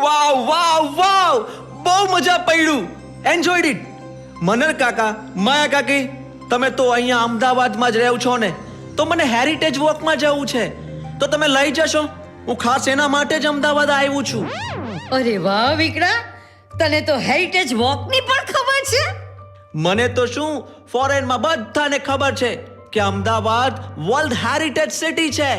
વાવ વાવ વાવ, બહુ મજા પડ્યું, એન્જોયડ ઇટ. મનર કાકા, માયા કાકી, તમે તો અહીંયા અમદાવાદમાં જ રહો છો ને, તો મને હેરિટેજ વોકમાં જવું છે, તો તમે લઈ જશો? હું ખાસ એના માટે જ અમદાવાદ આવ્યો છું. અરે વાહ વિક્રા, તને તો હેરિટેજ વોકની પણ ખબર છે. મને તો શું, ફોરેનમાં બધાને ખબર છે કે અમદાવાદ વર્લ્ડ હેરિટેજ સિટી છે.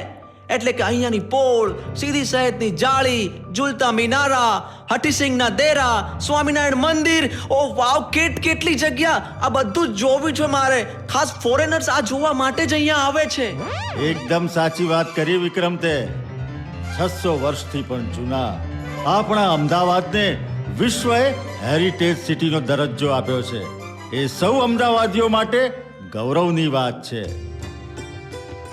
એટલે કે અહીંયાની પોળ, સીધી સૈયદની જાળી, ઝૂલતા મિનારા, હઠીસિંગના દેરા, સ્વામિનારાયણ મંદિર, ઓ વાવ, કેટલી જગ્યા. આ બધું જ જોવું છે મારે. ખાસ ફોરેનર્સ આ જોવા માટે જ અહીંયા આવે છે. એકદમ સાચી વાત કરી વિક્રમ તે. 600 વર્ષથી પણ જૂના આપણા અમદાવાદને વિશ્વએ હેરિટેજ સિટીનો દરજ્જો આપ્યો છે. એ સૌ અમદાવાદીઓ માટે ગૌરવની વાત છે.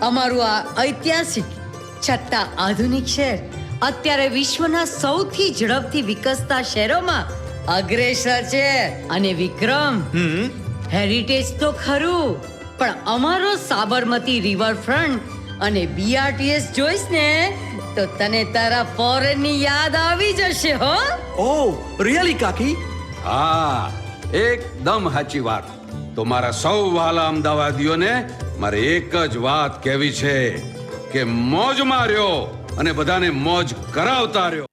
અમારું આ ઐતિહાસિક છતાં આધુનિક શહેર અત્યારે વિશ્વના સૌથી ઝડપથી વિકસતા શહેરોમાં અગ્રેસર છે. અને વિક્રમ, હેરિટેજ તો ખરું, પણ અમારો સાબરમતી રિવરફ્રન્ટ અને બીઆરટીએસ જોઈશ ને તો તને તારા ફોરેનની યાદ આવી જશે હો. ઓહ રિયલી કાકી? હા, એકદમ સાચી વાત. તો મારા સૌ વાલા અમદાવાદીઓને મારે એક જ વાત કહેવી છે કે મોજ માર્યો અને બધાને મોજ કરાવતા રહ્યો.